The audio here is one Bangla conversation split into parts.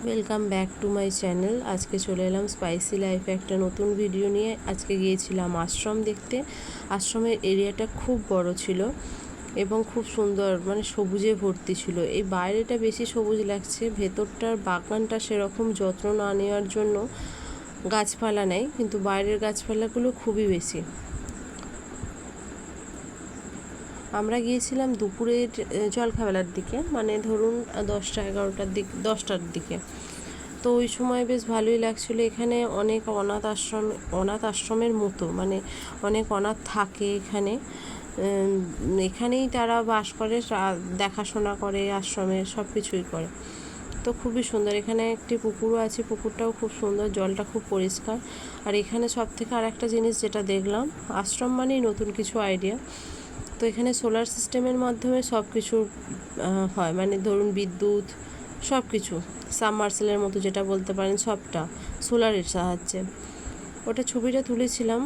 Welcome back to my channel. আজকে চলে এলাম স্পাইসি লাইফে একটা নতুন ভিডিও নিয়ে। আজকে গিয়েছিলাম আশ্রম দেখতে। আশ্রমের এরিয়াটা খুব বড় ছিল এবং খুব সুন্দর, মানে সবুজে ভর্তি ছিল। এই বাইরেটা বেশি সবুজ লাগছে, ভেতরটার বাগানটা সেরকম যত্ন না নেওয়ার জন্য গাছপালা নেই, কিন্তু বাইরের গাছপালাগুলো খুবই বেশি। আমরা গিয়েছিলাম দুপুরের জলখাবেলার দিকে, মানে ধরুন 10টার দিকে। তো ওই সময় বেশ ভালোই লাগছিলো। এখানে অনেক অনাথ আশ্রমের মতো, মানে অনেক অনাথ থাকে এখানে। এখানেই তারা বাস করে, দেখাশোনা করে, আশ্রমের সব কিছুই করে। তো খুবই সুন্দর। এখানে একটি পুকুরও আছে, পুকুরটাও খুব সুন্দর, জলটা খুব পরিষ্কার। আর এখানে সব থেকে আর একটা জিনিস যেটা দেখলাম, আশ্রম মানেই নতুন কিছু আইডিয়া। তো এখানে সোলার সিস্টেমের মাধ্যমে সব কিছু হয়, মানে ধরুন বিদ্যুৎ, সব কিছু সাবমার্সেলের মতো যেটা বলতে পারেন, সবটা সোলারের সাহায্যে। ওটা ছবিটা তুলেছিলাম,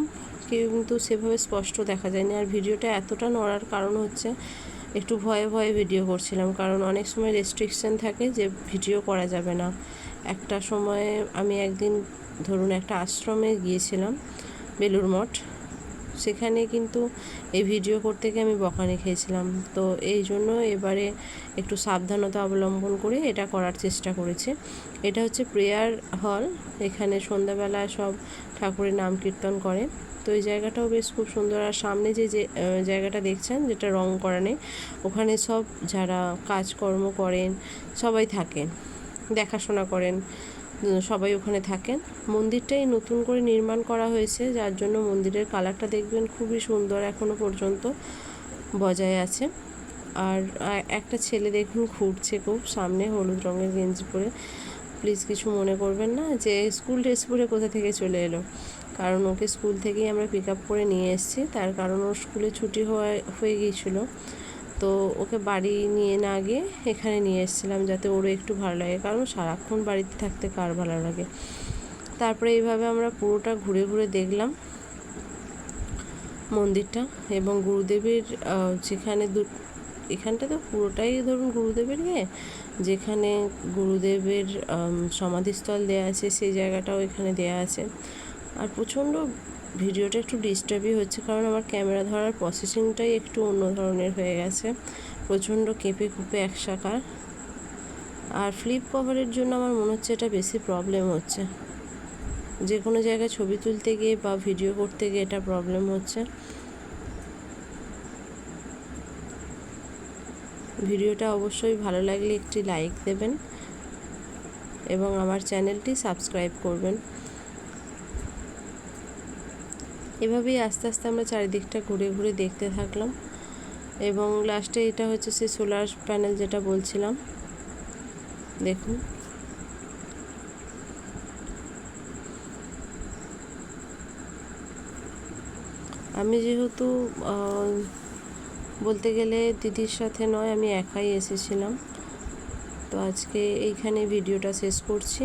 কিন্তু সেভাবে স্পষ্ট দেখা যায়নি। আর ভিডিওটা এতটা নড়ার কারণ হচ্ছে একটু ভয়ে ভয়ে ভিডিও করছিলাম, কারণ অনেক সময় রেস্ট্রিকশন থাকে যে ভিডিও করা যাবে না। একটা সময়ে আমি একদিন ধরুন একটা আশ্রমে গিয়েছিলাম, বেলুড় মঠ, সেখানে কিন্তু এই ভিডিও করতে গিয়ে আমি বকানি খেয়েছিলাম। তো এই জন্য এবারে একটু সাবধানতা অবলম্বন করে এটা করার চেষ্টা করেছি। এটা হচ্ছে প্রেয়ার হল। এখানে সন্ধ্যাবেলা সব ঠাকুরের নাম কীর্তন করে। তো এই জায়গাটাও বেশ খুব সুন্দর। আর সামনে যে জায়গাটা দেখছেন, যেটা রং করা নেই, ওখানে সব যারা কাজকর্ম করেন সবাই থাকেন, দেখাশোনা করেন, সবাই ওখানে থাকেন। মন্দিরটাই নতুন করে নির্মাণ করা হয়েছে, যার জন্য মন্দিরের কালারটা দেখবেন খুবই সুন্দর, এখনও পর্যন্ত বজায় আছে। আর একটা ছেলে দেখুন ঘুরছে খুব সামনে, হলুদ রঙের গেঞ্জি পরে। প্লিজ কিছু মনে করবেন না যে স্কুল ড্রেস পরে কোথা থেকে চলে এলো, কারণ ওকে স্কুল থেকেই আমরা পিক আপ করে নিয়ে এসেছি। তার কারণ ওর স্কুলে ছুটি হয়ে গিয়েছিলো, তো ওকে বাড়ি নিয়ে না গিয়ে এখানে নিয়ে এসেছিলাম, যাতে ওরও একটু ভালো লাগে, কারণ সারাক্ষণ বাড়িতে থাকতে কার ভালো লাগে। তারপরে এইভাবে আমরা পুরোটা ঘুরে ঘুরে দেখলাম মন্দিরটা। এবং গুরুদেবের যেখানে এখানটা তো পুরোটাই ধরুন গুরুদেবের যেখানে গুরুদেবের সমাধিস্থল দেওয়া আছে, সেই জায়গাটাও এখানে দেওয়া আছে। আর প্রচণ্ড ভিডিওটা একটু ডিস্টার্বই হচ্ছে, কারণ আমার ক্যামেরা ধরার প্রসেসিংটাই একটু অন্য ধরনের হয়ে গেছে, প্রচণ্ড কেঁপে কুপে একসাকার। আর ফ্লিপ কভারের জন্য আমার মনে হচ্ছে এটা বেশি প্রবলেম হচ্ছে, যে কোনো জায়গায় ছবি তুলতে গিয়ে বা ভিডিও করতে গিয়ে এটা প্রবলেম হচ্ছে। ভিডিওটা অবশ্যই ভালো লাগলে একটি লাইক দেবেন এবং আমার চ্যানেলটি সাবস্ক্রাইব করবেন। এভাবেই আস্তে আস্তে আমরা চারিদিকটা ঘুরে ঘুরে দেখতে থাকলাম। এবং লাস্টে এটা হচ্ছে সেই সোলার প্যানেল যেটা বলছিলাম, দেখুন। আমি যেহেতু বলতে গেলে দিদির সাথে নয়, আমি একাই এসেছিলাম। তো আজকে এইখানে ভিডিওটা শেষ করছি।